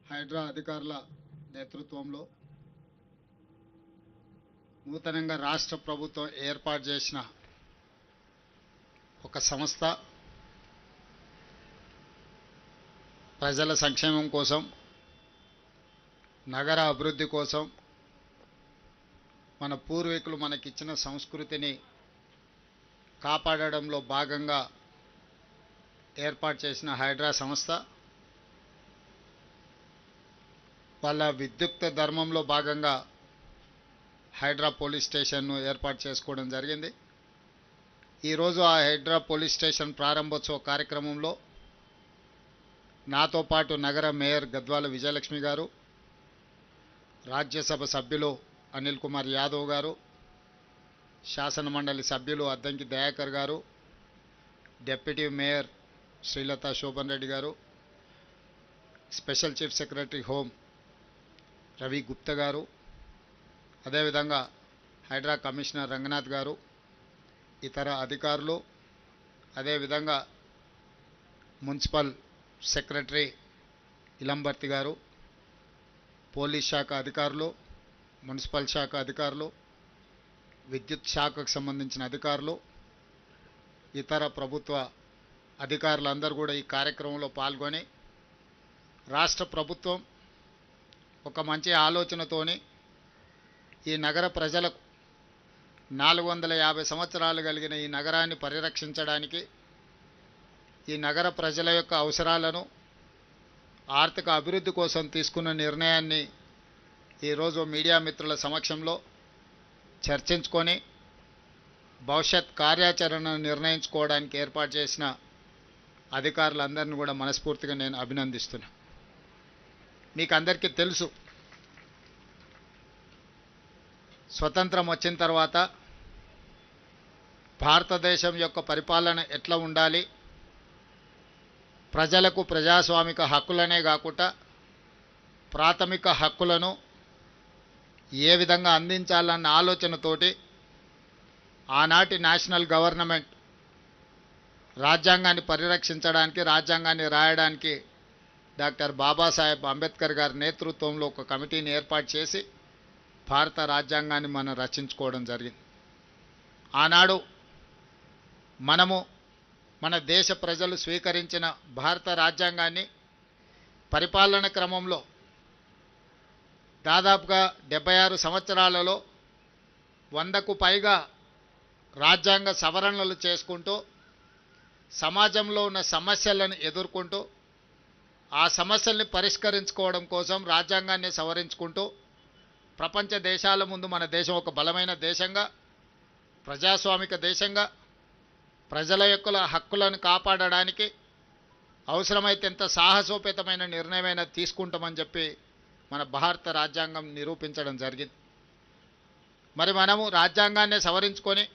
హైడ్రా అధికారుల నేతృత్వంలో నూతనంగా రాష్ట్ర ప్రభుత్వం ఏర్పాటు చేసిన ఒక సంస్థ ప్రజల సంక్షేమం కోసం, నగర అభివృద్ధి కోసం, మన పూర్వీకులు మనకిచ్చిన సంస్కృతిని కాపాడడంలో భాగంగా ఏర్పాటు చేసిన హైడ్రా సంస్థ వాళ్ళ విద్యుక్త ధర్మంలో భాగంగా హైడ్రా పోలీస్ స్టేషన్ను ఏర్పాటు చేసుకోవడం జరిగింది. ఈరోజు ఆ హైడ్రా పోలీస్ స్టేషన్ ప్రారంభోత్సవ కార్యక్రమంలో నాతో పాటు నగర మేయర్ గద్వాల విజయలక్ష్మి గారు, రాజ్యసభ సభ్యులు అనిల్ కుమార్ యాదవ్ గారు, శాసన మండలి సభ్యులు అద్దంకి దయాకర్ గారు, డిప్యూటీ మేయర్ శ్రీలత శోభన్ రెడ్డి గారు, special chief secretary home Ravi Gupta గారు, అదేవిధంగా హైడ్రా కమిషనర్ రంగనాథ్ గారు, ఇతర అధికారులు, అదేవిధంగా మున్సిపల్ సెక్రటరీ ఇలంబర్తి గారు, పోలీస్ శాఖ అధికారులు, మున్సిపల్ శాఖ అధికారులు, విద్యుత్ శాఖకు సంబంధించిన అధికారులు, ఇతర ప్రభుత్వ అధికారులందరూ కూడా ఈ కార్యక్రమంలో పాల్గొని రాష్ట్ర ప్రభుత్వం ఒక మంచి ఆలోచనతోని ఈ నగర ప్రజలకు 450 సంవత్సరాలు కలిగిన ఈ నగరాన్ని పరిరక్షించడానికి, ఈ నగర ప్రజల యొక్క అవసరాలను, ఆర్థిక అభివృద్ధి కోసం తీసుకున్న నిర్ణయాన్ని ఈరోజు మీడియా మిత్రుల సమక్షంలో చర్చించుకొని భవిష్యత్ కార్యాచరణను నిర్ణయించుకోవడానికి ఏర్పాటు చేసిన అధికారులందరినీ కూడా మనస్ఫూర్తిగా నేను అభినందిస్తున్నా. మీకు అందరికీ తెలుసు, స్వతంత్రం వచ్చిన తర్వాత భారతదేశం యొక్క పరిపాలన ఎట్లా ఉండాలి, ప్రజలకు ప్రజాస్వామిక హక్కులనే కాకుండా ప్రాథమిక హక్కులను ఏ విధంగా అందించాలన్న ఆలోచనతోటి ఆనాటి నేషనల్ గవర్నమెంట్ రాజ్యాంగాన్ని పరిరక్షించడానికి, రాజ్యాంగాన్ని రాయడానికి డాక్టర్ బాబాసాహెబ్ అంబేద్కర్ గారి నేతృత్వంలో ఒక కమిటీని ఏర్పాటు చేసి భారత రాజ్యాంగాన్ని మనం రచించుకోవడం జరిగింది. ఆనాడు మనము మన దేశ ప్రజలు స్వీకరించిన భారత రాజ్యాంగాన్ని పరిపాలన క్రమంలో దాదాపుగా 76 సంవత్సరాలలో 100కు పైగా రాజ్యాంగ సవరణలు చేసుకుంటూ సమాజంలో ఉన్న సమస్యలను ఎదుర్కొంటూ ఆ సమస్యల్ని పరిష్కరించుకోవడం కోసం రాజ్యాంగాన్ని సవరించుకుంటూ ప్రపంచ దేశాల ముందు మన దేశం ఒక బలమైన దేశంగా, ప్రజాస్వామిక దేశంగా, ప్రజల యొక్క హక్కులను కాపాడడానికి అవసరమైతే ఎంత సాహసోపేతమైన నిర్ణయమైనా తీసుకుంటామని చెప్పి మన భారత రాజ్యాంగం నిరూపించడం జరిగింది. మరి మనము రాజ్యాంగాన్ని సవరించుకొని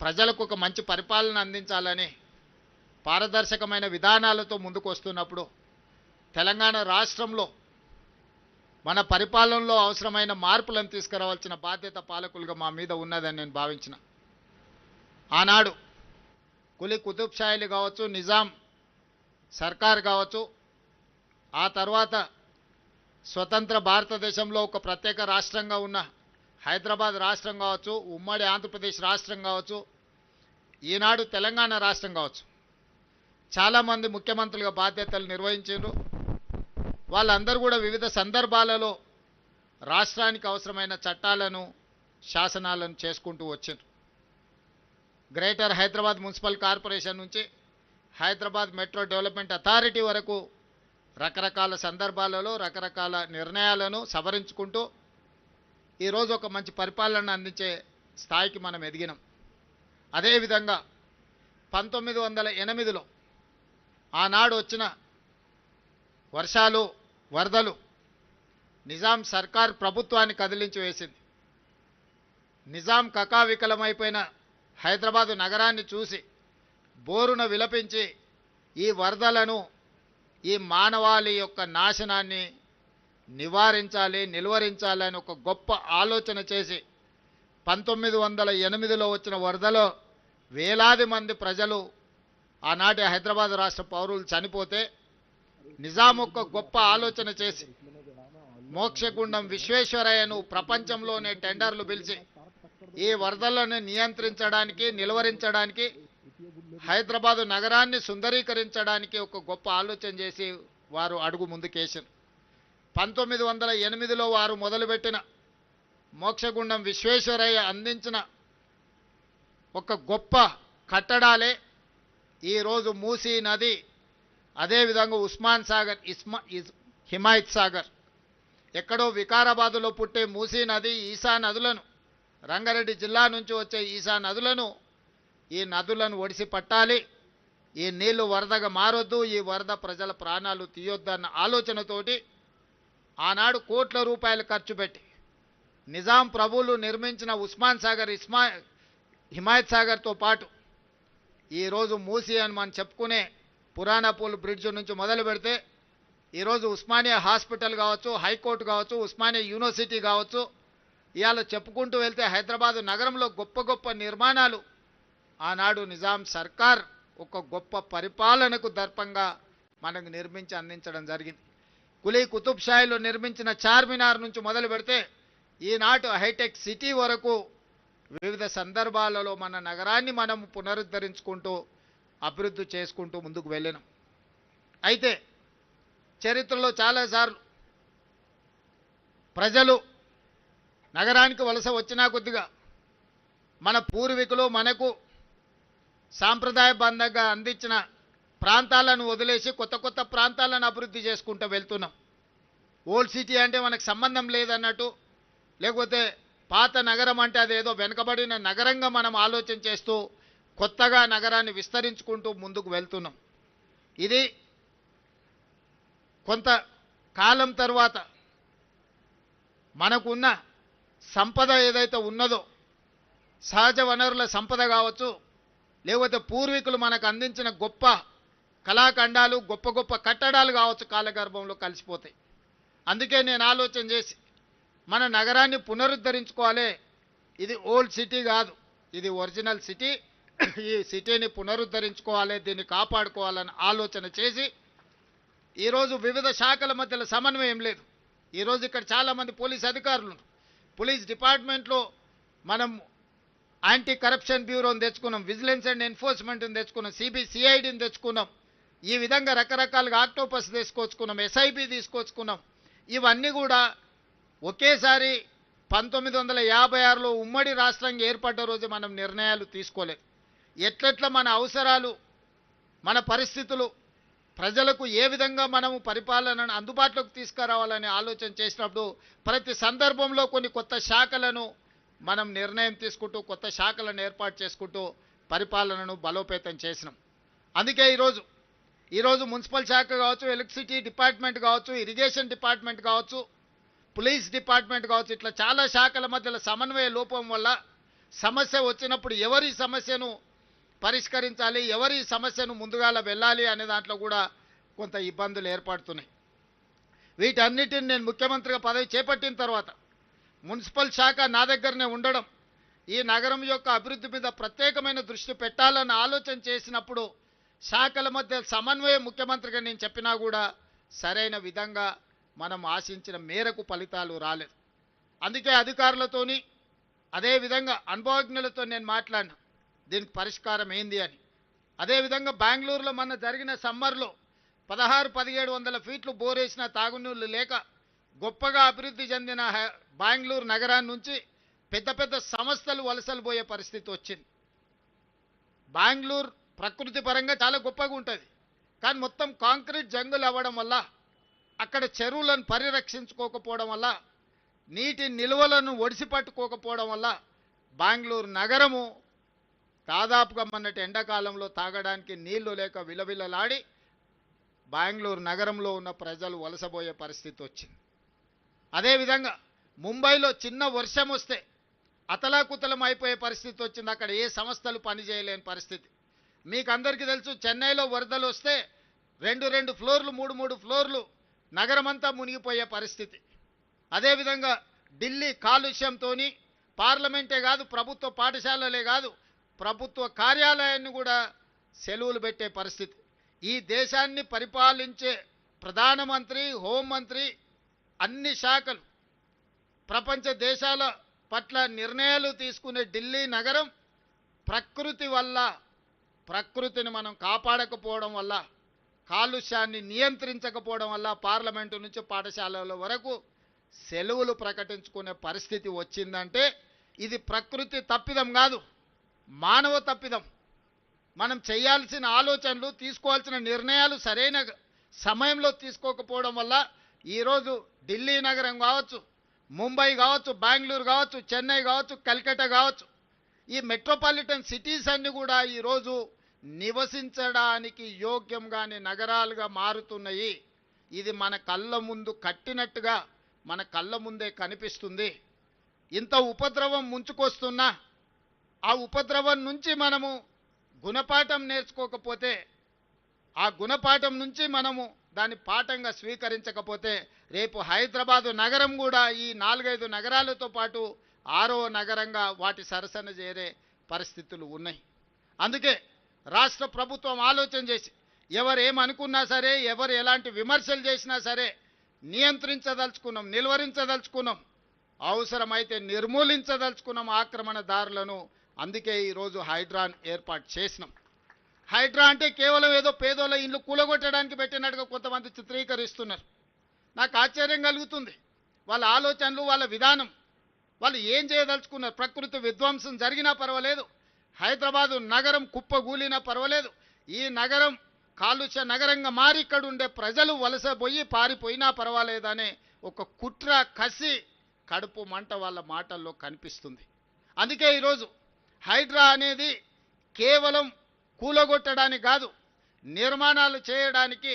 ప్రజలకు ఒక మంచి పరిపాలన అందించాలని పారదర్శకమైన విధానాలతో ముందుకు వస్తున్నప్పుడు తెలంగాణ రాష్ట్రంలో మన పరిపాలనలో అవసరమైన మార్పులను తీసుకురావాల్సిన బాధ్యత పాలకులుగా మా మీద ఉన్నదని నేను భావించిన. ఆనాడు కులీ కుతుబ్ షాయిలు కావచ్చు, నిజాం సర్కార్ కావచ్చు, ఆ తర్వాత స్వతంత్ర భారతదేశంలో ఒక ప్రత్యేక రాష్ట్రంగా ఉన్న హైదరాబాద్ రాష్ట్రం కావచ్చు, ఉమ్మడి ఆంధ్రప్రదేశ్ రాష్ట్రం కావచ్చు, ఈనాడు తెలంగాణ రాష్ట్రం కావచ్చు, చాలామంది ముఖ్యమంత్రులుగా బాధ్యతలు నిర్వహించారు. వాళ్ళందరూ కూడా వివిధ సందర్భాలలో రాష్ట్రానికి అవసరమైన చట్టాలను, శాసనాలను చేసుకుంటూ వచ్చారు. గ్రేటర్ హైదరాబాద్ మున్సిపల్ కార్పొరేషన్ నుంచి హైదరాబాద్ మెట్రో డెవలప్మెంట్ అథారిటీ వరకు రకరకాల సందర్భాలలో రకరకాల నిర్ణయాలను సవరించుకుంటూ ఈరోజు ఒక మంచి పరిపాలన అందించే స్థాయికి మనం ఎదిగినాం. అదేవిధంగా 1908లో ఆనాడు వచ్చిన వర్షాలు, వరదలు నిజాం సర్కార్ ప్రభుత్వాన్ని కదిలించి వేసింది. నిజాం కకావికలమైపోయిన హైదరాబాదు నగరాన్ని చూసి బోరున విలపించి ఈ వరదలను, ఈ మానవాళి యొక్క నాశనాన్ని నివారించాలి, నిలువరించాలని ఒక గొప్ప ఆలోచన చేసి 1908లో వచ్చిన వరదలో వేలాది మంది ప్రజలు, ఆనాటి హైదరాబాద్ రాష్ట్ర పౌరులు చనిపోతే నిజాం ఒక గొప్ప ఆలోచన చేసి మోక్షగుండం విశ్వేశ్వరయ్యను ప్రపంచంలోనే టెండర్లు పిలిచి ఈ వరదలను నియంత్రించడానికి నిలువరించడానికి హైదరాబాదు నగరాన్ని సుందరీకరించడానికి ఒక గొప్ప ఆలోచన చేసి వారు అడుగు ముందుకేశారు. 1908లో వారు మొదలుపెట్టిన మోక్షగుండం విశ్వేశ్వరయ్య అందించిన ఒక గొప్ప కట్టడాలే ఈరోజు మూసీ నది, అదేవిధంగా ఉస్మాన్ సాగర్, హిమాయత్ సాగర్. ఎక్కడో వికారాబాదులో పుట్టే మూసీ నది, ఈసా నదులను, రంగారెడ్డి జిల్లా నుంచి వచ్చే ఈసా నదులను, ఈ నదులను ఒడిసి పట్టాలి, ఈ నీళ్లు వరదగా మారొద్దు, ఈ వరద ప్రజల ప్రాణాలు తీయొద్దన్న ఆలోచనతోటి ఆనాడు కోట్ల రూపాయలు ఖర్చు పెట్టి నిజాం ప్రభువులు నిర్మించిన ఉస్మాన్ సాగర్, హిమాయత్ సాగర్తో పాటు ఈరోజు మూసీ అని మనం చెప్పుకునే పురాణాపూల్ బ్రిడ్జ్ నుంచి మొదలు పెడితే ఈరోజు ఉస్మానియా హాస్పిటల్ కావచ్చు, హైకోర్టు కావచ్చు, ఉస్మానియా యూనివర్సిటీ కావచ్చు, ఇవాళ చెప్పుకుంటూ వెళ్తే హైదరాబాదు నగరంలో గొప్ప గొప్ప నిర్మాణాలు ఆనాడు నిజాం సర్కార్ ఒక గొప్ప పరిపాలనకు దర్పంగా మనకు నిర్మించి అందించడం జరిగింది. కులీ కుతుబ్ షాయిలో నిర్మించిన చార్మినార్ నుంచి మొదలు పెడితే ఈనాటి హైటెక్ సిటీ వరకు వివిధ సందర్భాలలో మన నగరాన్ని మనం పునరుద్ధరించుకుంటూ అభివృద్ధి చేసుకుంటూ ముందుకు వెళ్ళినాం. అయితే చరిత్రలో చాలాసార్లు ప్రజలు నగరానికి వలస వచ్చినా కొద్దిగా మన పూర్వీకులు మనకు సాంప్రదాయబద్ధంగా అందించిన ప్రాంతాలను వదిలేసి కొత్త కొత్త ప్రాంతాలను అభివృద్ధి చేసుకుంటూ వెళ్తున్నాం. ఓల్డ్ సిటీ అంటే మనకు సంబంధం లేదన్నట్టు, లేకపోతే పాత నగరం అంటే అదేదో వెనుకబడిన నగరంగా మనం ఆలోచన చేస్తూ కొత్తగా నగరాన్ని విస్తరించుకుంటూ ముందుకు వెళ్తున్నాం. ఇది కొంత కాలం తర్వాత మనకున్న సంపద ఏదైతే ఉన్నదో, సహజ వనరుల సంపద కావచ్చు, లేకపోతే పూర్వీకులు మనకు అందించిన గొప్ప కళాఖండాలు, గొప్ప గొప్ప కట్టడాలు కావచ్చు, కాలగర్భంలో కలిసిపోతాయి. అందుకే నేను ఆలోచన చేసి మన నగరాన్ని పునరుద్ధరించుకోవాలి. ఇది ఓల్డ్ సిటీ కాదు, ఇది ఒరిజినల్ సిటీ. ఈ సిటీని పునరుద్ధరించుకోవాలి, దీన్ని కాపాడుకోవాలని ఆలోచన చేసి ఈరోజు వివిధ శాఖల మధ్యలో సమన్వయం లేదు. ఈరోజు ఇక్కడ చాలామంది పోలీస్ అధికారులు, పోలీస్ డిపార్ట్మెంట్లో మనం యాంటీ కరప్షన్ బ్యూరోని తెచ్చుకున్నాం, విజిలెన్స్ అండ్ ఎన్ఫోర్స్మెంట్ని తెచ్చుకున్నాం, సిఐడిని తెచ్చుకున్నాం. ఈ విధంగా రకరకాలుగా ఆక్టోపస్ తీసుకొచ్చుకున్నాం, ఎస్ఐబి తీసుకొచ్చుకున్నాం. ఇవన్నీ కూడా ఒకేసారి 1956లో ఉమ్మడి రాష్ట్రంగా ఏర్పడ్డ రోజు మనం నిర్ణయాలు తీసుకోలేదు. ఎట్లెట్లా మన అవసరాలు, మన పరిస్థితులు, ప్రజలకు ఏ విధంగా మనము పరిపాలనను అందుబాటులోకి తీసుకురావాలని ఆలోచన చేసినప్పుడు ప్రతి సందర్భంలో కొన్ని కొత్త శాఖలను మనం నిర్ణయం తీసుకుంటూ కొత్త శాఖలను ఏర్పాటు చేసుకుంటూ పరిపాలనను బలోపేతం చేసినాం. అందుకే ఈరోజు మున్సిపల్ శాఖ కావచ్చు, ఎలక్ట్రిసిటీ డిపార్ట్మెంట్ కావచ్చు, ఇరిగేషన్ డిపార్ట్మెంట్ కావచ్చు, పోలీస్ డిపార్ట్మెంట్ కావచ్చు, ఇట్లా చాలా శాఖల మధ్యలో సమన్వయ లోపం వల్ల సమస్య వచ్చినప్పుడు ఎవరి సమస్యను పరిష్కరించాలి, ఎవరి సమస్యను ముందుగాల వెళ్ళాలి అనే దాంట్లో కూడా కొంత ఇబ్బందులు ఏర్పడుతున్నాయి. వీటన్నిటిని నేను ముఖ్యమంత్రిగా పదవి చేపట్టిన తర్వాత మున్సిపల్ శాఖ నా దగ్గరనే ఉండడం, ఈ నగరం యొక్క అభివృద్ధి మీద ప్రత్యేకమైన దృష్టి పెట్టాలని ఆలోచన చేసినప్పుడు శాఖల మధ్య సమన్వయం ముఖ్యమంత్రిగా నేను చెప్పినా కూడా సరైన విధంగా మనం ఆశించిన మేరకు ఫలితాలు రాలేదు. అందుకే అధికారులతోని అదేవిధంగా అనుభవజ్ఞులతో నేను మాట్లాడినా దీనికి పరిష్కారం ఏంది అని. అదేవిధంగా బెంగళూరులో మన జరిగిన సమ్మర్లో 1600-1700 ఫీట్లు బోరేసిన తాగునీళ్ళు లేక గొప్పగా అభివృద్ధి చెందిన బెంగళూరు నగరాన్ని నుంచి పెద్ద పెద్ద సంస్థలు వలసలు పోయే పరిస్థితి వచ్చింది. బెంగళూరు ప్రకృతి పరంగా చాలా గొప్పగా ఉంటుంది, కానీ మొత్తం కాంక్రీట్ జంగులు అవ్వడం వల్ల, అక్కడ చెరువులను పరిరక్షించుకోకపోవడం వల్ల, నీటి నిల్వలను ఒడిసి పట్టుకోకపోవడం వల్ల బెంగళూరు నగరము దాదాపుగా మొన్నటి ఎండాకాలంలో తాగడానికి నీళ్లు లేక విలవిలలాడి బెంగళూరు నగరంలో ఉన్న ప్రజలు వలసపోయే పరిస్థితి వచ్చింది. అదేవిధంగా ముంబైలో చిన్న వర్షం వస్తే అతలాకుతలం అయిపోయే పరిస్థితి వచ్చింది. అక్కడ ఏ సంస్థలు పనిచేయలేని పరిస్థితి. మీకు అందరికీ తెలుసు, చెన్నైలో వరదలు వస్తే 2 ఫ్లోర్లు 3 ఫ్లోర్లు నగరమంతా మునిగిపోయే పరిస్థితి. అదేవిధంగా ఢిల్లీ కాలుష్యంతో పార్లమెంటే కాదు, ప్రభుత్వ పాఠశాలలే కాదు, ప్రభుత్వ కార్యాలయాన్ని కూడా సెలవులు పెట్టే పరిస్థితి. ఈ దేశాన్ని పరిపాలించే ప్రధానమంత్రి, హోంమంత్రి, అన్ని శాఖలు ప్రపంచ దేశాల పట్ల నిర్ణయాలు తీసుకునే ఢిల్లీ నగరం ప్రకృతి వల్ల, ప్రకృతిని మనం కాపాడకపోవడం వల్ల, కాలుష్యాన్ని నియంత్రించకపోవడం వల్ల పార్లమెంటు నుంచి పాఠశాలల వరకు సెలవులు ప్రకటించుకునే పరిస్థితి వచ్చిందంటే ఇది ప్రకృతి తప్పిదం కాదు, మానవ తప్పిదం. మనం చేయాల్సిన ఆలోచనలు, తీసుకోవాల్సిన నిర్ణయాలు సరైన సమయంలో తీసుకోకపోవడం వల్ల ఈరోజు ఢిల్లీ నగరం కావచ్చు, ముంబై కావచ్చు, బెంగళూరు కావచ్చు, చెన్నై కావచ్చు, కల్కట్టా కావచ్చు, ఈ మెట్రోపాలిటన్ సిటీస్ అన్ని కూడా ఈరోజు నివసించడానికి యోగ్యంగానే నగరాలుగా మారుతున్నాయి. ఇది మన కళ్ళ ముందు కట్టినట్టుగా మన కళ్ళ ముందే కనిపిస్తుంది. ఇంత ఉపద్రవం ముంచుకొస్తున్నా ఆ ఉపద్రవం నుంచి మనము గుణపాఠం నేర్చుకోకపోతే, ఆ గుణపాఠం నుంచి మనము దాన్ని పాఠంగా స్వీకరించకపోతే రేపు హైదరాబాదు నగరం కూడా ఈ 4-5 నగరాలతో పాటు 6వ నగరంగా వాటి సరసన చేరే పరిస్థితులు ఉన్నాయి. అందుకే రాష్ట్ర ప్రభుత్వం ఆలోచన చేసి ఎవరు ఏమనుకున్నా సరే, ఎవరు ఎలాంటి విమర్శలు చేసినా సరే నియంత్రించదలుచుకున్నాం, నిలువరించదలుచుకున్నాం, అవసరమైతే నిర్మూలించదలుచుకున్నాం ఆక్రమణదారులను. అందుకే ఈరోజు హైడ్రాన్ ఏర్పాటు చేసినాం. హైడ్రా అంటే కేవలం ఏదో పేదోళ్ళ ఇండ్లు కూలగొట్టడానికి పెట్టినట్టుగా కొంతమంది చిత్రీకరిస్తున్నారు. నాకు ఆశ్చర్యం కలుగుతుంది. వాళ్ళ ఆలోచనలు, వాళ్ళ విధానం, వాళ్ళు ఏం చేయదలుచుకున్నారు. ప్రకృతి విధ్వంసం జరిగినా పర్వాలేదు, హైదరాబాదు నగరం కుప్పగూలినా పర్వాలేదు, ఈ నగరం కాలుష్య నగరంగా మారి ఇక్కడ ఉండే ప్రజలు వలసపోయి పారిపోయినా పర్వాలేదనే ఒక కుట్ర, కసి, కడుపు మంట వాళ్ళ మాటల్లో కనిపిస్తుంది. అందుకే ఈరోజు హైడ్రా అనేది కేవలం కూలగొట్టడానికి కాదు, నిర్మాణాలు చేయడానికి,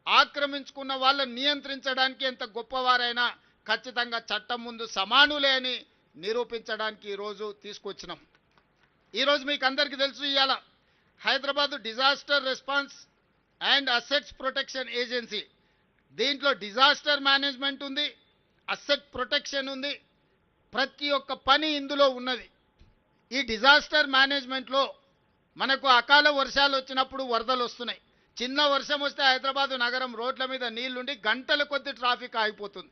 ఆక్రమించుకున్న వాళ్ళని నియంత్రించడానికి ఎంత గొప్పవారైనా ఖచ్చితంగా చట్టం ముందు సమానులే అని నిరూపించడానికి ఈరోజు తీసుకొచ్చినాం. ఈరోజు మీకు అందరికీ తెలుసు, ఇవాళ Hyderabad disaster response and assets protection agency, దీంట్లో డిజాస్టర్ మేనేజ్మెంట్ ఉంది, అసెట్ ప్రొటెక్షన్ ఉంది, ప్రతి ఒక్క పని ఇందులో ఉన్నది. ఈ డిజాస్టర్ మేనేజ్మెంట్లో మనకు అకాల వర్షాలు వచ్చినప్పుడు వరదలు వస్తున్నాయి. చిన్న వర్షం వస్తే హైదరాబాదు నగరం రోడ్ల మీద నీళ్లుండి గంటల కొద్ది ట్రాఫిక్ ఆగిపోతుంది.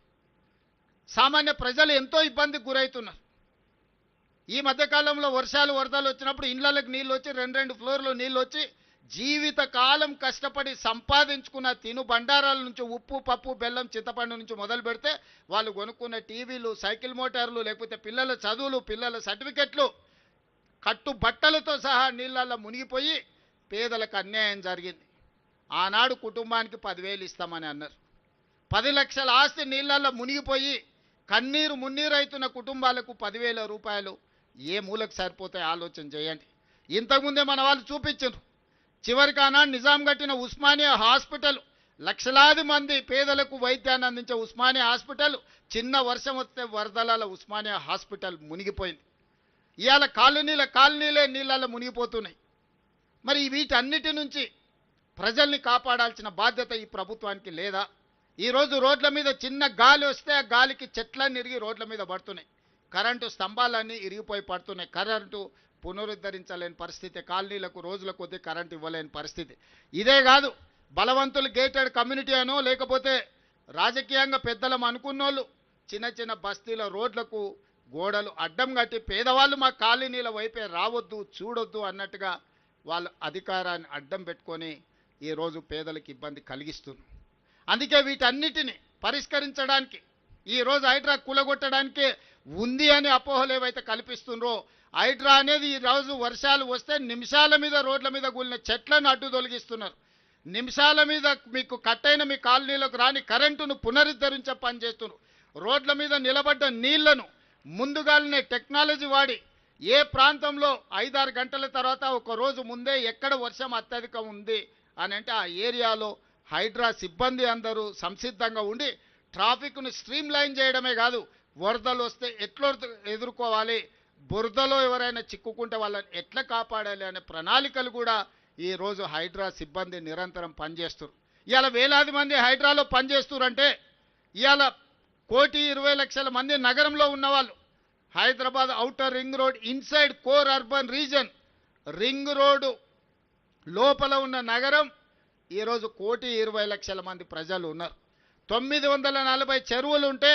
సామాన్య ప్రజలు ఎంతో ఇబ్బందికి గురవుతున్నారు. ఈ మధ్యకాలంలో వర్షాలు, వరదలు వచ్చినప్పుడు ఇళ్లకి నీళ్ళు వచ్చి 2 ఫ్లోర్లు నీళ్ళు వచ్చి జీవితకాలం కష్టపడి సంపాదించుకున్న తిను బండారాల నుంచి ఉప్పు, పప్పు, బెల్లం, చింతపండు నుంచి మొదలు పెడితే వాళ్ళు కొనుక్కున్న టీవీలు, సైకిల్ మోటార్లు, లేకపోతే పిల్లల చదువులు, పిల్లల సర్టిఫికెట్లు, కట్టు బట్టలతో సహా నీళ్ళల్లో మునిగిపోయి పేదలకు అన్యాయం జరిగింది. ఆనాడు కుటుంబానికి 10,000 ఇస్తామని అన్నారు. 10 లక్షల ఆస్తి నీళ్ళల్లో మునిగిపోయి కన్నీరు మున్నీరైతున్న కుటుంబాలకు 10,000 రూపాయలు ఏ మూలకు సరిపోతాయి ఆలోచన చేయండి. ఇంతకుముందే మన వాళ్ళు చూపించారు. చివరికి ఆనాడు నిజాం కట్టిన ఉస్మానియా హాస్పిటల్, లక్షలాది మంది పేదలకు వైద్యాన్ని అందించే ఉస్మానియా హాస్పిటల్ చిన్న వర్షం వస్తే వరదల ఉస్మానియా హాస్పిటల్ మునిగిపోయింది. ఇవాళ కాలనీలే నీళ్ళల్లో మునిగిపోతున్నాయి. మరి వీటన్నిటి నుంచి ప్రజల్ని కాపాడాల్సిన బాధ్యత ఈ ప్రభుత్వానికి లేదా? ఈరోజు రోడ్ల మీద చిన్న గాలి వస్తే ఆ గాలికి చెట్లన్నీ ఇరిగి రోడ్ల మీద పడుతున్నాయి, కరెంటు స్తంభాలన్నీ ఇరిగిపోయి పడుతున్నాయి, కరెంటు పునరుద్ధరించలేని పరిస్థితి, కాలనీలకు రోజుల కొద్దీ కరెంటు ఇవ్వలేని పరిస్థితి. ఇదే కాదు, బలవంతులు గేటెడ్ కమ్యూనిటీ అనో లేకపోతే రాజకీయంగా పెద్దలం అనుకున్నోళ్ళు చిన్న చిన్న బస్తీల రోడ్లకు గోడలు అడ్డం కట్టి పేదవాళ్ళు మా కాలనీల వైపే రావద్దు, చూడొద్దు అన్నట్టుగా వాళ్ళు అధికారాన్ని అడ్డం పెట్టుకొని ఈరోజు పేదలకు ఇబ్బంది కలిగిస్తున్నారు. అందుకే వీటన్నిటిని పరిష్కరించడానికి ఈరోజు హైడ్రా కూలగొట్టడానికే ఉంది అని అపోహలు ఏవైతే కల్పిస్తున్నారో, హైడ్రా అనేది ఈరోజు వర్షాలు వస్తే నిమిషాల మీద రోడ్ల మీద కూలిన చెట్లను అడ్డు తొలగిస్తున్నారు. నిమిషాల మీద మీకు కట్టైన మీ కాలనీలకు రాని కరెంటును పునరుద్ధరించే పని చేస్తున్నారు. రోడ్ల మీద నిలబడ్డ నీళ్లను ముందుగానే టెక్నాలజీ వాడి ఏ ప్రాంతంలో 5-6 గంటల తర్వాత ఒక రోజు ముందే ఎక్కడ వర్షం అత్యధికం ఉంది అని అంటే ఆ ఏరియాలో హైడ్రా సిబ్బంది అందరూ సంసిద్ధంగా ఉండి ట్రాఫిక్ను స్ట్రీమ్ లైన్ చేయడమే కాదు, వరదలు వస్తే ఎట్లా ఎదుర్కోవాలి, బురదలో ఎవరైనా చిక్కుకుంటే వాళ్ళని ఎట్లా కాపాడాలి అనే ప్రణాళికలు కూడా ఈరోజు హైడ్రా సిబ్బంది నిరంతరం పనిచేస్తారు. ఇవాళ వేలాది మంది హైడ్రాలో పనిచేస్తున్నారంటే ఇవాళ 1,20,00,000 మంది నగరంలో ఉన్నవాళ్ళు, Hyderabad outer ring road inside core urban reason, ring road లోపల ఉన్న నగరం ఈరోజు 1,20,00,000 మంది ప్రజలు ఉన్నారు. 940 చెరువులు ఉంటే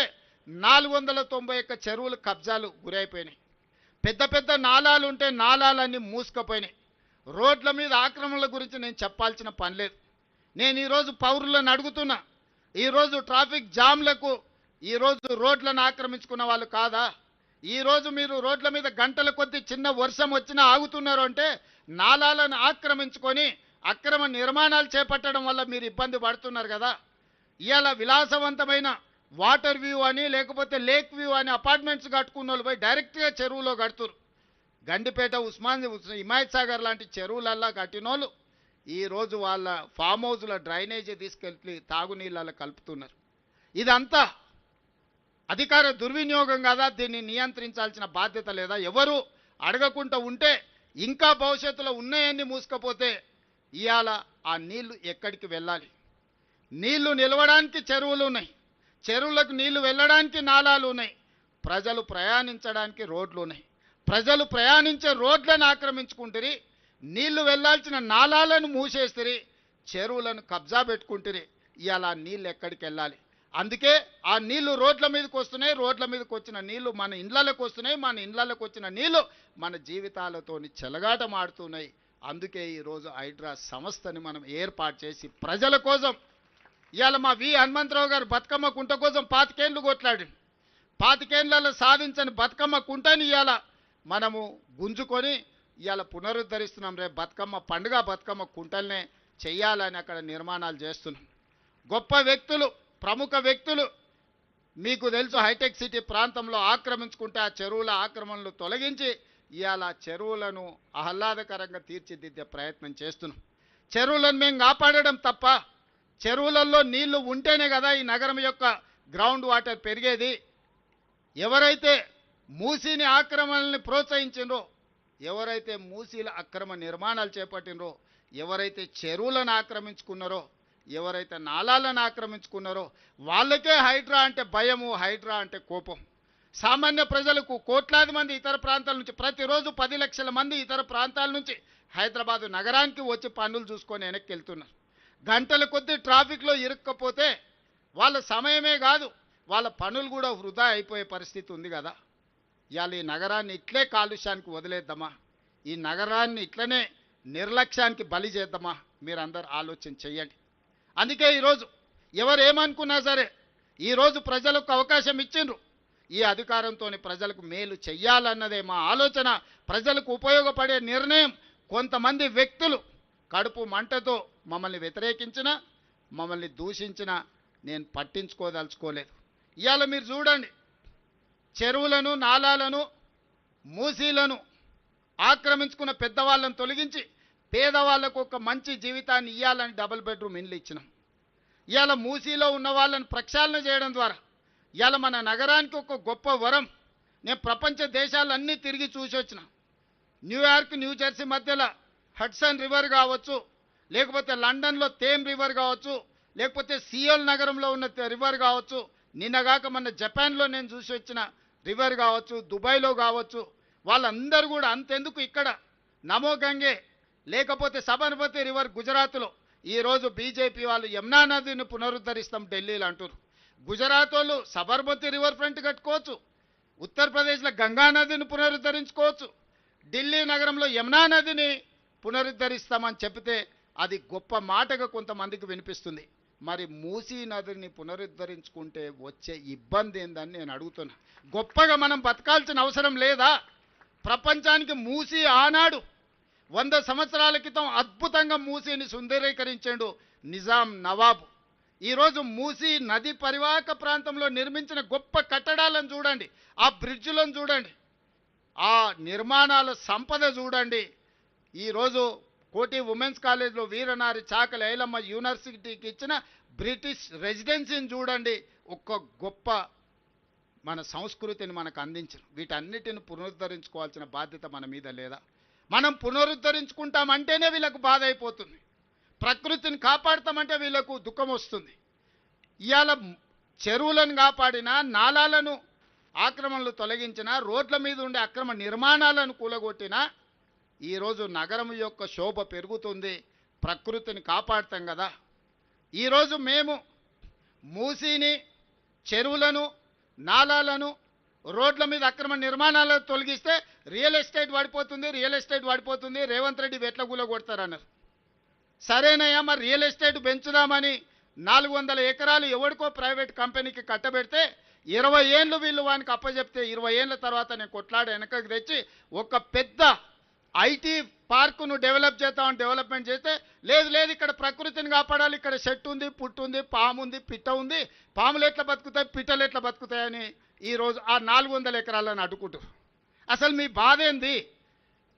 491 చెరువులు కబ్జాలు గురైపోయినాయి. పెద్ద పెద్ద నాలాలు ఉంటే నాలాలన్నీ మూసుకుపోయినాయి. రోడ్ల మీద ఆక్రమణల గురించి నేను చెప్పాల్సిన పని లేదు. నేను ఈరోజు పౌరులను అడుగుతున్నా, ఈరోజు ట్రాఫిక్ జామ్లకు ఈరోజు రోడ్లను ఆక్రమించుకున్న వాళ్ళు కాదా? ఈరోజు మీరు రోడ్ల మీద గంటల కొద్దీ చిన్న వర్షం వచ్చినా ఆగుతున్నారు అంటే నాలాలను ఆక్రమించుకొని అక్రమ నిర్మాణాలు చేపట్టడం వల్ల మీరు ఇబ్బంది పడుతున్నారు కదా. ఇవాళ విలాసవంతమైన వాటర్ వ్యూ అని లేకపోతే లేక్ వ్యూ అని అపార్ట్మెంట్స్ కట్టుకున్న వాళ్ళు పోయి డైరెక్ట్గా చెరువులో కడుతురు. గండిపేట హిమాయత్ సాగర్ లాంటి చెరువులల్లా కట్టినోళ్ళు ఈరోజు వాళ్ళ ఫామ్ హౌస్ల డ్రైనేజీ తీసుకెళ్ళి తాగునీళ్ళలో కలుపుతున్నారు. ఇదంతా అధికార దుర్వినియోగం కదా? దీన్ని నియంత్రించాల్సిన బాధ్యత లేదా? ఎవరు అడగకుండా ఉంటే ఇంకా భవిష్యత్తులో ఉన్నాయన్నీ మూసుకపోతే ఇవాళ ఆ నీళ్లు ఎక్కడికి వెళ్ళాలి? నీళ్లు నిలవడానికి చెరువులు ఉన్నాయి, చెరువులకు నీళ్లు వెళ్ళడానికి నాలాలు ఉన్నాయి, ప్రజలు ప్రయాణించడానికి రోడ్లు ఉన్నాయి. ప్రజలు ప్రయాణించే రోడ్లను ఆక్రమించుకుంటారు, నీళ్లు వెళ్ళాల్సిన నాలాలను మూసేస్తారు, చెరువులను కబ్జా పెట్టుకుంటారు. ఇవాళ నీళ్ళు ఎక్కడికి వెళ్ళాలి? అందుకే ఆ నీళ్లు రోడ్ల మీదకి వస్తున్నాయి. రోడ్ల మీదకి వచ్చిన నీళ్లు మన ఇండ్లలోకి వస్తున్నాయి. మన ఇండ్లలోకి వచ్చిన నీళ్లు మన జీవితాలతోని చెలగాటమాడుతున్నాయి. అందుకే ఈరోజు హైడ్రా సంస్థని మనం ఏర్పాటు చేసి ప్రజల కోసం ఇవాళ మా హనుమంతరావు గారు బతుకమ్మ కుంట కోసం 25 ఏళ్ళు కొట్లాడి 25 ఏళ్లలో సాధించని బతుకమ్మ కుంటని ఇవాళ మనము గుంజుకొని ఇవాళ పునరుద్ధరిస్తున్నాం. రేపు బతుకమ్మ పండుగ బతుకమ్మ కుంటల్నే చెయ్యాలని అక్కడ నిర్మాణాలు చేస్తున్నాం. గొప్ప వ్యక్తులు, ప్రముఖ వ్యక్తులు మీకు తెలుసు హైటెక్ సిటీ ప్రాంతంలో ఆక్రమించుకుంటే ఆ చెరువుల ఆక్రమణలు తొలగించి ఇవాళ చెరువులను ఆహ్లాదకరంగా తీర్చిదిద్దే ప్రయత్నం చేస్తున్నాం. చెరువులను మేము కాపాడడం తప్ప, చెరువులలో నీళ్లు ఉంటేనే కదా ఈ నగరం యొక్క గ్రౌండ్ వాటర్ పెరిగేది. ఎవరైతే మూసీని ఆక్రమణల్ని ప్రోత్సహించిండ్రో, ఎవరైతే మూసీల అక్రమ నిర్మాణాలు చేపట్టినరో, ఎవరైతే చెరువులను ఆక్రమించుకున్నారో, ఎవరైతే నాలాలను ఆక్రమించుకున్నారో వాళ్ళకే హైడ్రా అంటే భయము, హైడ్రా అంటే కోపం. సామాన్య ప్రజలకు కోట్లాది మంది ఇతర ప్రాంతాల నుంచి ప్రతిరోజు 10 లక్షల మంది ఇతర ప్రాంతాల నుంచి హైదరాబాదు నగరానికి వచ్చి పనులు చూసుకొని వెనక్కి వెళ్తున్నారు. గంటల కొద్దీ ట్రాఫిక్లో ఇరుక్కపోతే వాళ్ళ సమయమే కాదు వాళ్ళ పనులు కూడా వృధా అయిపోయే పరిస్థితి ఉంది కదా. ఇవాళ ఈ నగరాన్ని ఇట్లే కాలుష్యానికి వదిలేద్దామా? ఈ నగరాన్ని ఇట్లనే నిర్లక్ష్యానికి బలి చేద్దామా? మీరందరూ ఆలోచన చెయ్యండి. అందుకే ఈరోజు ఎవరు ఏమనుకున్నా సరే ఈరోజు ప్రజలకు అవకాశం ఇచ్చిండ్రు. ఈ అధికారంతో ప్రజలకు మేలు చెయ్యాలన్నదే మా ఆలోచన. ప్రజలకు ఉపయోగపడే నిర్ణయం కొంతమంది వ్యక్తులు కడుపు మంటతో మమ్మల్ని వ్యతిరేకించినా, మమ్మల్ని దూషించినా నేను పట్టించుకోదలుచుకోలేదు. ఇవాళ మీరు చూడండి, చెరువులను, నాలాలను, మూసీలను ఆక్రమించుకున్న పెద్దవాళ్ళను తొలగించి పేదవాళ్లకు ఒక మంచి జీవితాన్ని ఇవ్వాలని 2 బెడ్రూమ్ ఇండ్లు ఇచ్చినాం. ఇవాళ మూసీలో ఉన్న వాళ్ళని ప్రక్షాళన చేయడం ద్వారా ఇవాళ మన నగరానికి ఒక గొప్ప వరం. నేను ప్రపంచ దేశాలన్నీ తిరిగి చూసి వచ్చిన. న్యూయార్క్, న్యూజెర్సీ మధ్యలో హడ్సన్ రివర్ కావచ్చు, లేకపోతే లండన్లో థేమ్ రివర్ కావచ్చు, లేకపోతే సియోల్ నగరంలో ఉన్న రివర్ కావచ్చు, నిన్నగాక మన జపాన్లో నేను చూసి వచ్చిన రివర్ కావచ్చు, దుబాయ్లో కావచ్చు, వాళ్ళందరూ కూడా అంతెందుకు ఇక్కడ నమో గంగే లేకపోతే సబర్మతి రివర్ గుజరాత్లో ఈరోజు బీజేపీ వాళ్ళు యమునా నదిని పునరుద్ధరిస్తాం ఢిల్లీలో అంటారు. గుజరాత్ వాళ్ళు సబర్మతి రివర్ ఫ్రంట్ కట్టుకోవచ్చు, ఉత్తరప్రదేశ్లో గంగా నదిని పునరుద్ధరించుకోవచ్చు, ఢిల్లీ నగరంలో యమునా నదిని పునరుద్ధరిస్తామని చెప్తే అది గొప్ప మాటగా కొంతమందికి వినిపిస్తుంది. మరి మూసీ నదిని పునరుద్ధరించుకుంటే వచ్చే ఇబ్బంది ఏందని నేను అడుగుతున్నా. గొప్పగా మనం బతకాల్సిన అవసరం లేదా? ప్రపంచానికి మూసీ ఆనాడు 100 సంవత్సరాల క్రితం అద్భుతంగా మూసీని సుందరీకరించాడు నిజాం నవాబు. ఈరోజు మూసీ నది పరివాహక ప్రాంతంలో నిర్మించిన గొప్ప కట్టడాలను చూడండి, ఆ బ్రిడ్జ్లను చూడండి, ఆ నిర్మాణాల సంపద చూడండి. ఈరోజు కోటి ఉమెన్స్ కాలేజ్లో వీరనారి చాకలి ఐలమ్మ యూనివర్సిటీకి ఇచ్చిన బ్రిటిష్ రెసిడెన్సీని చూడండి. ఒక్క గొప్ప మన సంస్కృతిని మనకు అందించిన వీటన్నిటిని పునరుద్ధరించుకోవాల్సిన బాధ్యత మన మీద లేదా? మనం పునరుద్ధరించుకుంటామంటేనే వీళ్ళకు బాధ అయిపోతుంది, ప్రకృతిని కాపాడతామంటే వీళ్ళకు దుఃఖం వస్తుంది. ఇవాళ చెరువులను కాపాడినా, నాలాలను ఆక్రమణలు తొలగించినా, రోడ్ల మీద ఉండే అక్రమ నిర్మాణాలను కూలగొట్టినా ఈరోజు నగరం యొక్క శోభ పెరుగుతుంది, ప్రకృతిని కాపాడుతాం కదా. ఈరోజు మేము మూసీని, చెరువులను, నాలాలను, రోడ్ల మీద అక్రమ నిర్మాణాలను తొలగిస్తే రియల్ ఎస్టేట్ పడిపోతుంది, రేవంత్ రెడ్డి వెట్లగూల కొడతారన్నారు. సరేనయ్యా, మరి రియల్ ఎస్టేట్ పెంచుదామని 400 ఎకరాలు ఎవరికో ప్రైవేట్ కంపెనీకి కట్టబెడితే 20 ఏళ్ళు వీళ్ళు వానికి అప్పచెప్తే 20 ఏళ్ళ తర్వాత నేను కొట్లాడి వెనకకి తెచ్చి ఒక పెద్ద ఐటీ పార్కును డెవలప్మెంట్ చేస్తే లేదు ఇక్కడ ప్రకృతిని కాపాడాలి, ఇక్కడ చెట్టు ఉంది, పుట్టు ఉంది, పాము ఉంది, పిట్ట ఉంది, పాములు ఎట్లా బతుకుతాయి, పిట్టలు ఎట్లా బతుకుతాయని ఈరోజు ఆ 400 ఎకరాలను అడ్డుకుంటారు. అసలు మీ బాధ ఏంది?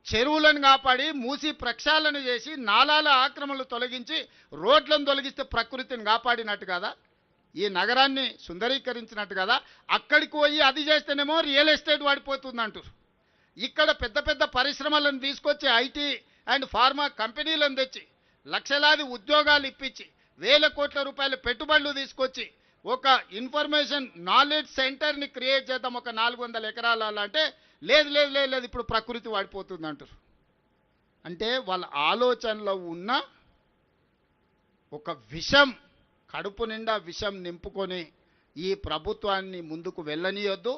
చెరువులను కాపాడి మూసి ప్రక్షాళన చేసి నాలాల ఆక్రమణలు తొలగించి రోడ్లను తొలగిస్తే ప్రకృతిని కాపాడినట్టు కదా, ఈ నగరాన్ని సుందరీకరించినట్టు కదా. అక్కడికి పోయి అది చేస్తేనేమో రియల్ ఎస్టేట్ పడిపోతుంది అంటారు. ఇక్కడ పెద్ద పెద్ద పరిశ్రమలను తీసుకొచ్చి ఐటీ అండ్ ఫార్మా కంపెనీలను తెచ్చి లక్షలాది ఉద్యోగాలు ఇప్పించి వేల కోట్ల రూపాయల పెట్టుబడులు తీసుకొచ్చి ఒక ఇన్ఫర్మేషన్ నాలెడ్జ్ సెంటర్ని క్రియేట్ చేద్దాం ఒక 400 ఎకరాల అంటే లేదు ఇప్పుడు ప్రకృతి వాడిపోతుంది అంటారు. అంటే వాళ్ళ ఆలోచనలో ఉన్న ఒక విషం, కడుపు నిండా విషం నింపుకొని ఈ ప్రభుత్వాన్ని ముందుకు వెళ్ళనీయొద్దు,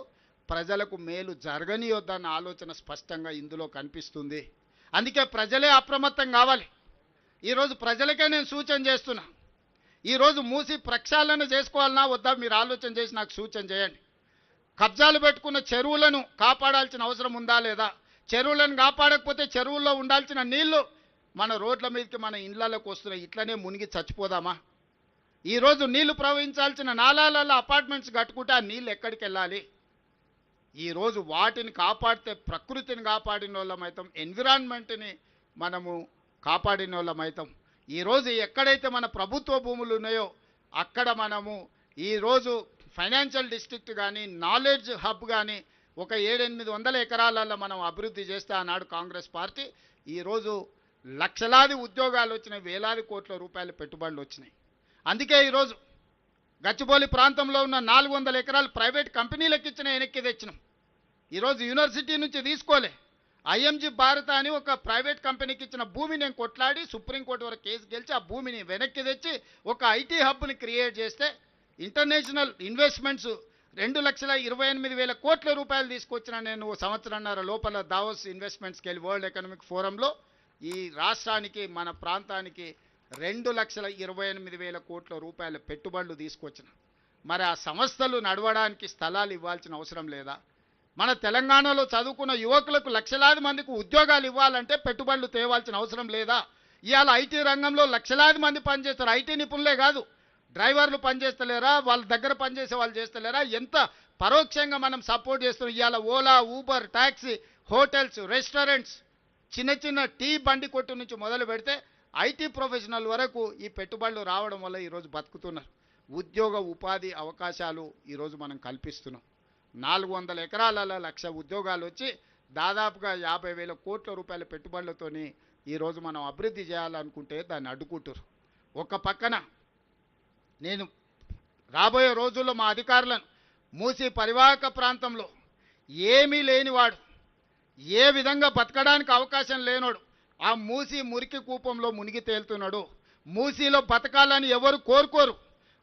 ప్రజలకు మేలు జరగనీయొద్దన్న ఆలోచన స్పష్టంగా ఇందులో కనిపిస్తుంది. అందుకే ప్రజలే అప్రమత్తం కావాలి. ఈరోజు ప్రజలకే నేను సూచన చేస్తున్నా, ఈరోజు మూసి ప్రక్షాళన చేసుకోవాలన్నా వద్దా మీరు ఆలోచన చేసి నాకు సూచన చేయండి. కబ్జాలు పెట్టుకున్న చెరువులను కాపాడాల్సిన అవసరం ఉందా లేదా? చెరువులను కాపాడకపోతే చెరువుల్లో ఉండాల్సిన నీళ్లు మన రోడ్ల మీదకి మన ఇళ్లలోకి వస్తున్నాయి, ఇట్లనే మునిగి చచ్చిపోదామా? ఈరోజు నీళ్లు ప్రవహించాల్సిన నాలాలలో అపార్ట్మెంట్స్ కట్టుకుంటే ఆ నీళ్ళు ఎక్కడికి వెళ్ళాలి? ఈరోజు వాటిని కాపాడితే ప్రకృతిని కాపాడిన వాళ్ళమవుతాం, ఎన్విరాన్మెంట్ని మనము కాపాడిన వాళ్ళమవుతాం. ఈరోజు ఎక్కడైతే మన ప్రభుత్వ భూములు ఉన్నాయో అక్కడ మనము ఈరోజు ఫైనాన్షియల్ డిస్ట్రిక్ట్ కానీ నాలెడ్జ్ హబ్ కానీ ఒక 700-800 ఎకరాలలో మనం అభివృద్ధి చేస్తే ఆనాడు కాంగ్రెస్ పార్టీ ఈరోజు లక్షలాది ఉద్యోగాలు వచ్చినాయి, వేలాది కోట్ల రూపాయల పెట్టుబడులు వచ్చినాయి. అందుకే ఈరోజు గచ్చిబౌలి ప్రాంతంలో ఉన్న 400 ఎకరాలు ప్రైవేట్ కంపెనీలకు ఇచ్చిన వెనక్కి తెచ్చినాం. ఈరోజు యూనివర్సిటీ నుంచి తీసుకోలే, ఐఎంజీ భారత అని ఒక ప్రైవేట్ కంపెనీకి ఇచ్చిన భూమి నేను కొట్లాడి సుప్రీంకోర్టు వరకు కేసు గెలిచి ఆ భూమిని వెనక్కి తెచ్చి ఒక ఐటీ హబ్ని క్రియేట్ చేస్తే ఇంటర్నేషనల్ ఇన్వెస్ట్మెంట్స్ 2,28,000 కోట్ల రూపాయలు తీసుకొచ్చిన నేను సంవత్సరంన్నర లోపల దావోస్ ఇన్వెస్ట్మెంట్స్కి వెళ్ళి వరల్డ్ ఎకనామిక్ ఫోరంలో ఈ రాష్ట్రానికి మన ప్రాంతానికి 2,28,000 కోట్ల రూపాయల పెట్టుబడులు తీసుకొచ్చిన. మరి ఆ సంస్థలు నడవడానికి స్థలాలు ఇవ్వాల్సిన అవసరం లేదా? మన తెలంగాణలో చదువుకున్న యువకులకు లక్షలాది మందికి ఉద్యోగాలు ఇవ్వాలంటే పెట్టుబడులు తేవాల్సిన అవసరం లేదా? ఇవాళ ఐటీ రంగంలో లక్షలాది మంది పనిచేస్తారు. ఐటీ నిపుణులే కాదు, డ్రైవర్లు పనిచేస్తలేరా, వాళ్ళ దగ్గర పనిచేసే వాళ్ళు చేస్తలేరా? ఎంత పరోక్షంగా మనం సపోర్ట్ చేస్తున్నాం. ఇవాళ Ola, Uber, taxi, hotels, restaurants, చిన్న టీ బండి కొట్టు నుంచి మొదలు పెడితే ఐటీ ప్రొఫెషనల్ వరకు ఈ పెట్టుబడులు రావడం వల్ల ఈరోజు బతుకుతున్నారు. ఉద్యోగ ఉపాధి అవకాశాలు ఈరోజు మనం కల్పిస్తున్నాం. 400 ఎకరాలలో 1,00,000 ఉద్యోగాలు వచ్చి దాదాపుగా 50,000 కోట్ల రూపాయల పెట్టుబడులతోని ఈరోజు మనం అభివృద్ధి చేయాలనుకుంటే దాన్ని అడ్డుకుంటారు. ఒక పక్కన నేను రాబోయే రోజుల్లో మా అధికారులను మూసి పరివాహక ప్రాంతంలో ఏమీ లేనివాడు, ఏ విధంగా బతకడానికి అవకాశం లేనోడు, ఆ మూసి మురికి కూపంలో మునిగి తేలుతున్నాడు. మూసిలో బతకాలని ఎవరు కోరుకోరు.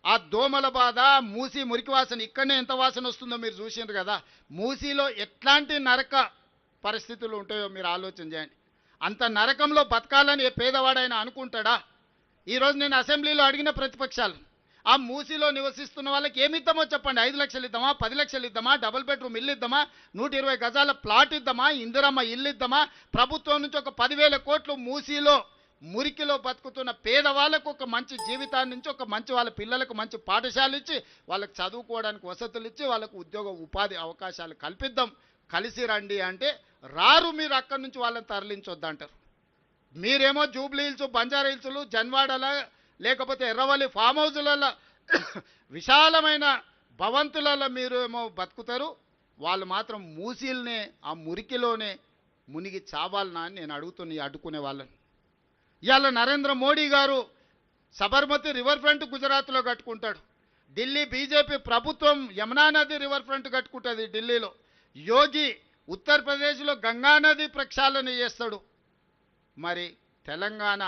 ఆ దోమల బాధ, మూసి మురికి వాసన, ఇక్కడనే ఎంత వాసన వస్తుందో మీరు చూసిండ్రు కదా. మూసిలో ఎట్లాంటి నరక పరిస్థితులు ఉంటాయో మీరు ఆలోచన చేయండి. అంత నరకంలో బతకాలని ఏ పేదవాడైనా అనుకుంటాడా? ఈరోజు నేను అసెంబ్లీలో అడిగిన ప్రతిపక్షాలు, ఆ మూసిలో నివసిస్తున్న వాళ్ళకి ఏమి ఇద్దామో చెప్పండి. 5 లక్షలు ఇద్దామా, 10 లక్షలు ఇద్దామా, డబుల్ బెడ్రూమ్ ఇల్లు ఇద్దామా, 120 గజాల ప్లాట్ ఇద్దామా, ఇందిరమ్మ ఇల్లు ఇద్దామా? ప్రభుత్వం నుంచి ఒక 10,000 కోట్లు మూసిలో మురికిలో బతుకుతున్న పేదవాళ్ళకు ఒక మంచి జీవితాన్ని నుంచి ఒక మంచి వాళ్ళ పిల్లలకు మంచి పాఠశాలలు ఇచ్చి వాళ్ళకి చదువుకోవడానికి వసతులు ఇచ్చి వాళ్ళకు ఉద్యోగ ఉపాధి అవకాశాలు కల్పిద్దాం, కలిసి రండి అంటే రారు. మీరు అక్కడి నుంచి వాళ్ళని తరలించొద్దంటారు. మీరేమో జూబ్లీ హిల్స్, బంజారా హిల్స్లు, జన్వాడల లేకపోతే ఎర్రవల్లి ఫామ్ హౌజులలో విశాలమైన భవంతులలో మీరు ఏమో బతుకుతారు. వాళ్ళు మాత్రం మూసీలనే ఆ మురికిలోనే మునిగి చావాలనా అని నేను అడ్డుకునే వాళ్ళని. ఇవాళ నరేంద్ర మోడీ గారు సబర్మతి రివర్ ఫ్రంట్ గుజరాత్లో కట్టుకుంటాడు. ఢిల్లీ బీజేపీ ప్రభుత్వం యమునా నది రివర్ ఫ్రంట్ కట్టుకుంటుంది ఢిల్లీలో. యోగి ఉత్తరప్రదేశ్లో గంగా నది ప్రక్షాళన చేస్తాడు. మరి తెలంగాణ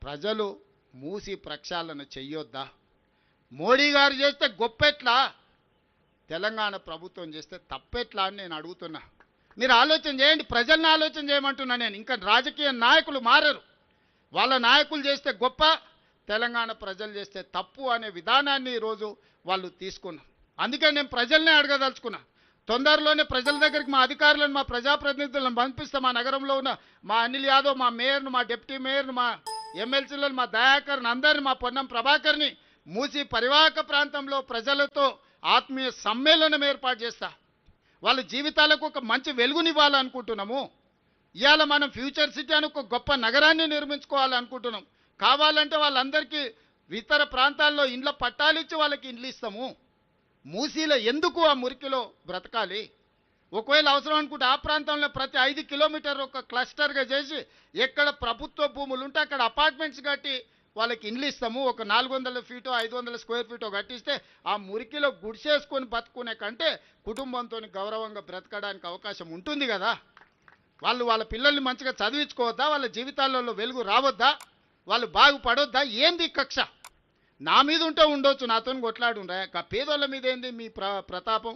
ప్రజలు మూసి ప్రక్షాళన చెయ్యొద్దా? మోడీ గారు చేస్తే గొప్పెట్లా, తెలంగాణ ప్రభుత్వం చేస్తే తప్పెట్లా అని నేను అడుగుతున్నా. మీరు ఆలోచన చేయండి, ప్రజల్ని ఆలోచన చేయమంటున్నా నేను. ఇంకా రాజకీయ నాయకులు మారరు. వాళ్ళ నాయకులు చేస్తే గొప్ప, తెలంగాణ ప్రజలు చేస్తే తప్పు అనే విధానాన్ని ఈరోజు వాళ్ళు తీసుకున్నారు. అందుకే నేను ప్రజల్నే అడగదలుచుకున్నా. తొందరలోనే ప్రజల దగ్గరికి మా అధికారులను, మా ప్రజాప్రతినిధులను పంపిస్తాం. మా నగరంలో ఉన్న మా అనిల్ యాదవ్, మా మేయర్ను, మా డిప్యూటీ మేయర్ను, మా ఎమ్మెల్సీలను, మా దయాకర్ని, అందరిని, మా పొన్నం ప్రభాకర్ని మూసి పరివాహక ప్రాంతంలో ప్రజలతో ఆత్మీయ సమ్మేళనం ఏర్పాటు చేస్తా. వాళ్ళ జీవితాలకు ఒక మంచి వెలుగునివ్వాలనుకుంటున్నాము. ఇవాళ మనం ఫ్యూచర్ సిటీ అని ఒక గొప్ప నగరాన్ని నిర్మించుకోవాలనుకుంటున్నాం. కావాలంటే వాళ్ళందరికీ ఇతర ప్రాంతాల్లో ఇండ్ల పట్టాలిచ్చి వాళ్ళకి ఇండ్లు ఇస్తాము. మూసీలో ఎందుకు ఆ మురికిలో బ్రతకాలి? ఒకవేళ అవసరం అనుకుంటే ఆ ప్రాంతంలో ప్రతి 5 కిలోమీటర్ ఒక క్లస్టర్గా చేసి ఎక్కడ ప్రభుత్వ భూములు ఉంటే అక్కడ అపార్ట్మెంట్స్ కట్టి వాళ్ళకి ఇండ్లు ఇస్తాము. ఒక 400 ఫీటో 500 స్క్వేర్ ఫీటో కట్టిస్తే ఆ మురికిలో గుడిసేసుకొని బతుకునే కంటే కుటుంబంతో గౌరవంగా బ్రతకడానికి అవకాశం ఉంటుంది కదా. వాళ్ళు వాళ్ళ పిల్లల్ని మంచిగా చదివించుకోవద్దా? వాళ్ళ జీవితాలలో వెలుగు రావద్దా? వాళ్ళు బాగుపడొద్దా? ఏంది కక్ష? నా మీద ఉంటే ఉండొచ్చు, నాతో కొట్లాడుండ్రా. పేదోళ్ళ మీద ఏంది మీ ప్రతాపం?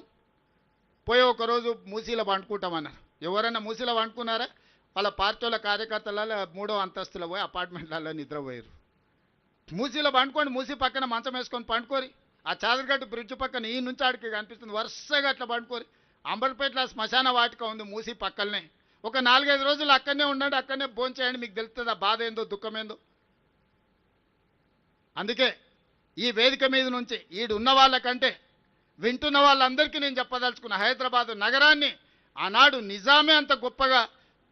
పోయి ఒకరోజు మూసీలో వండుకుంటామన్నారు. ఎవరైనా మూసీలో వండుకున్నారా? వాళ్ళ పార్టీల కార్యకర్తలలో 3వ అంతస్తులో పోయి అపార్ట్మెంట్లలో నిద్రపోయారు. మూసీలో పండుకోండి, మూసీ పక్కన మంచం వేసుకొని పండుకోరి. ఆ చాదరగట్టు బ్రిడ్జ్ పక్కన ఈ నుంచి ఆడికి కనిపిస్తుంది, వరుసగా అట్లా పండుకోరి. అంబర్పేటలో శ్మశాన వాటిక ఉంది మూసీ పక్కనే. ఒక 4-5 రోజులు అక్కడనే ఉండండి, అక్కడనే భోంచేయండి. మీకు తెలుస్తుంది ఆ బాధ ఏందో, దుఃఖం ఏందో. అందుకే ఈ వేదిక మీద నుంచి ఉన్న వాళ్ళకంటే వింటున్న వాళ్ళందరికీ నేను చెప్పదలుచుకున్న, హైదరాబాద్ నగరాన్ని ఆనాడు నిజామే అంత గొప్పగా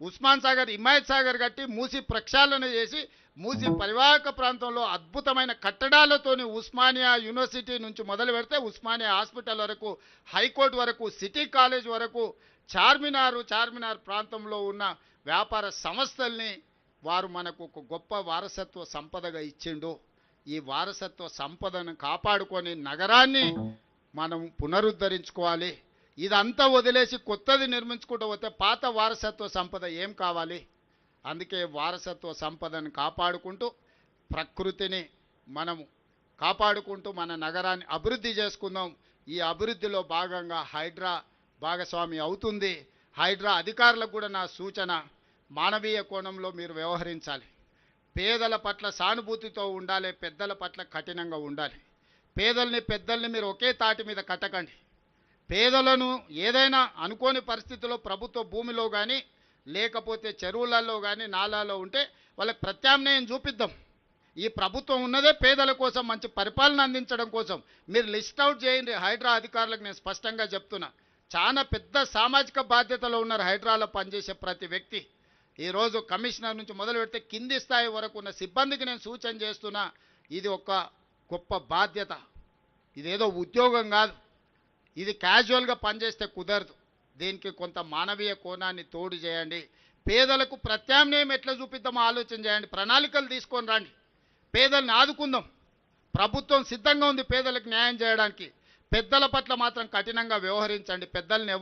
ఉస్మాన్ సాగర్, హిమాయత్ సాగర్ కట్టి మూసి ప్రక్షాళన చేసి మూసి పరివాహక ప్రాంతంలో అద్భుతమైన కట్టడాలతోని ఉస్మానియా యూనివర్సిటీ నుంచి మొదలు పెడితే ఉస్మానియా హాస్పిటల్ వరకు, హైకోర్టు వరకు, సిటీ కాలేజ్ వరకు, చార్మినార్ ప్రాంతంలో ఉన్న వ్యాపార సంస్థల్ని వారు మనకు ఒక గొప్ప వారసత్వ సంపదగా ఇచ్చిండు. ఈ వారసత్వ సంపదను కాపాడుకొని నగరాన్ని మనం పునరుద్ధరించుకోవాలి. ఇదంతా వదిలేసి కొత్తది నిర్మించుకుంటూ పోతే పాత వారసత్వ సంపద ఏం కావాలి? అందుకే వారసత్వ సంపదను కాపాడుకుంటూ ప్రకృతిని మనము కాపాడుకుంటూ మన నగరాన్ని అభివృద్ధి చేసుకుందాం. ఈ అభివృద్ధిలో భాగంగా హైడ్రా భాగస్వామి అవుతుంది. హైడ్రా అధికారులకు కూడా నా సూచన, మానవీయ కోణంలో మీరు వ్యవహరించాలి. పేదల పట్ల సానుభూతితో ఉండాలి, పెద్దల పట్ల కఠినంగా ఉండాలి. పేదల్ని పెద్దల్ని మీరు ఒకే తాటి మీద కట్టకండి. పేదలను ఏదైనా అనుకోని పరిస్థితుల్లో ప్రభుత్వ భూమిలో కానీ లేకపోతే చెరువులలో కానీ నాలాలో ఉంటే వాళ్ళకి ప్రత్యామ్నాయం చూపిద్దాం. ఈ ప్రభుత్వం ఉన్నదే పేదల కోసం, మంచి పరిపాలన అందించడం కోసం. మీరు లిస్ట్ అవుట్ చేయండి. హైడ్రా అధికారులకు నేను స్పష్టంగా చెప్తున్నా, చాలా పెద్ద సామాజిక బాధ్యతలో ఉన్నారు హైడ్రాలో పనిచేసే ప్రతి వ్యక్తి. ఈరోజు కమిషనర్ నుంచి మొదలు పెడితే కింది స్థాయి వరకు ఉన్న సిబ్బందికి నేను సూచన చేస్తున్నా, ఇది ఒక గొప్ప బాధ్యత. ఇదేదో ఉద్యోగం కాదు, ఇది క్యాజువల్గా పనిచేస్తే కుదరదు. దీనికి కొంత మానవీయ కోణాన్ని తోడు చేయండి. పేదలకు ప్రత్యామ్నాయం ఎట్లా చూపిద్దామో ఆలోచన చేయండి. ప్రణాళికలు తీసుకొని రండి, పేదల్ని ఆదుకుందాం. ప్రభుత్వం సిద్ధంగా ఉంది పేదలకు న్యాయం చేయడానికి. పెద్దల పట్ల మాత్రం కఠినంగా వ్యవహరించండి. పెద్దల్ని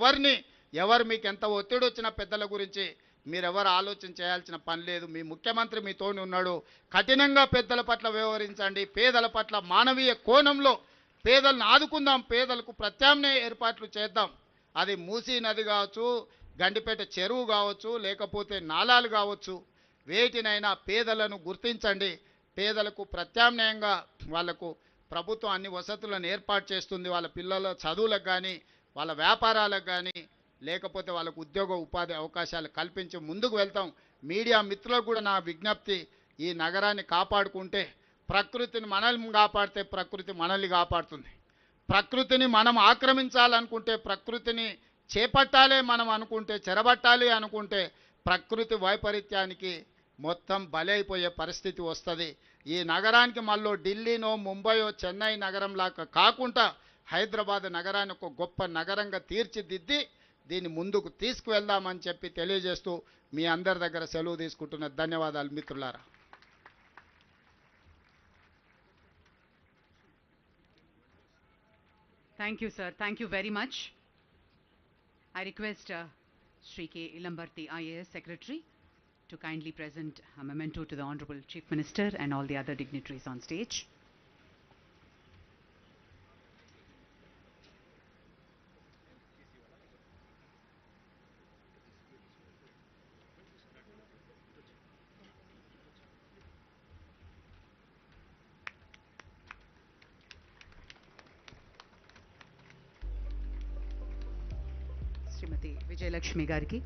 ఎవరు మీకు ఎంత ఒత్తిడి వచ్చినా పెద్దల గురించి మీరెవరు ఆలోచన చేయాల్సిన పని లేదు. మీ ముఖ్యమంత్రి మీతోనే ఉన్నాడు. కఠినంగా పెద్దల పట్ల వ్యవహరించండి. పేదల పట్ల మానవీయ కోణంలో పేదలను ఆదుకుందాం. పేదలకు ప్రత్యామ్నాయ ఏర్పాట్లు చేద్దాం. అది మూసీ నది కావచ్చు, గండిపేట చెరువు కావచ్చు, లేకపోతే నాలాలు కావచ్చు, వేటినైనా పేదలను గుర్తించండి. పేదలకు ప్రత్యామ్నాయంగా వాళ్లకు ప్రభుత్వం అన్ని వసతులను ఏర్పాటు చేస్తుంది. వాళ్ళ పిల్లల చదువులకు కానీ, వాళ్ళ వ్యాపారాలకు కానీ, లేకపోతే వాళ్ళకు ఉద్యోగ ఉపాధి అవకాశాలు కల్పించి ముందుకు వెళ్తాం. మీడియా మిత్రులకు కూడా నా విజ్ఞప్తి, ఈ నగరాన్ని కాపాడుకుంటే ప్రకృతిని మనల్ని కాపాడితే ప్రకృతి మనల్ని కాపాడుతుంది. ప్రకృతిని మనం ఆక్రమించాలనుకుంటే, ప్రకృతిని చేపట్టాలి మనం అనుకుంటే, చెరబట్టాలి అనుకుంటే ప్రకృతి వైపరీత్యానికి మొత్తం బలైపోయే పరిస్థితి వస్తుంది. ఈ నగరానికి మళ్ళీ ఢిల్లీనో, ముంబయో, చెన్నై నగరంలాగా కాకుండా హైదరాబాద్ నగరాన్ని ఒక గొప్ప నగరంగా తీర్చిదిద్ది దీన్ని ముందుకు తీసుకువెళ్దామని చెప్పి తెలియజేస్తూ మీ అందరి దగ్గర సెలవు తీసుకుంటున్న ధన్యవాదాలు మిత్రులారా. Thank you, sir. Thank you very much. I request Shri K. Ilambarti, IAS Secretary, to kindly present a memento to the Honorable Chief Minister and all the other dignitaries on stage. శ్రీమతి విజయలక్ష్మి గారికి,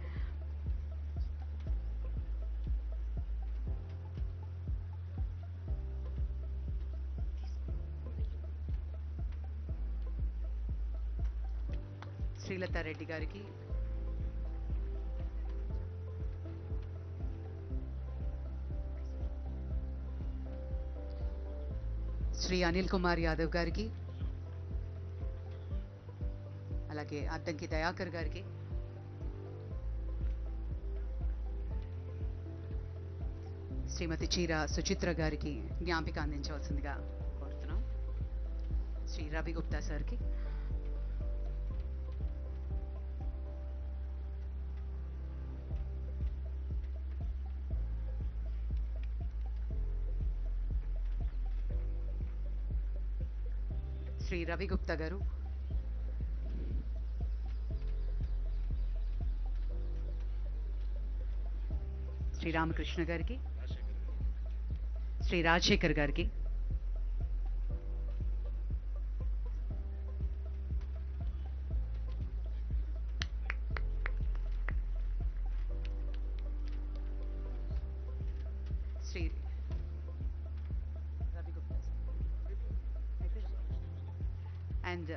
శ్రీలతా రెడ్డి గారికి, శ్రీ అనిల్ కుమార్ యాదవ్ గారికి, అలాగే అద్దంకి దయాకర్ గారికి, శ్రీమతి చీర సుచిత్ర గారికి జ్ఞాపిక అందించవలసిందిగా కోరుతున్నాం. శ్రీ రవి గుప్తా సార్కి, శ్రీ రవి గుప్తా గారు, శ్రీ రామకృష్ణ గారికి, శ్రీ రాజశేఖర్ గారికి, Shri Ravi Gupta and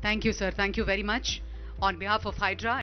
thank you, sir. Thank you very much on behalf of Hydra.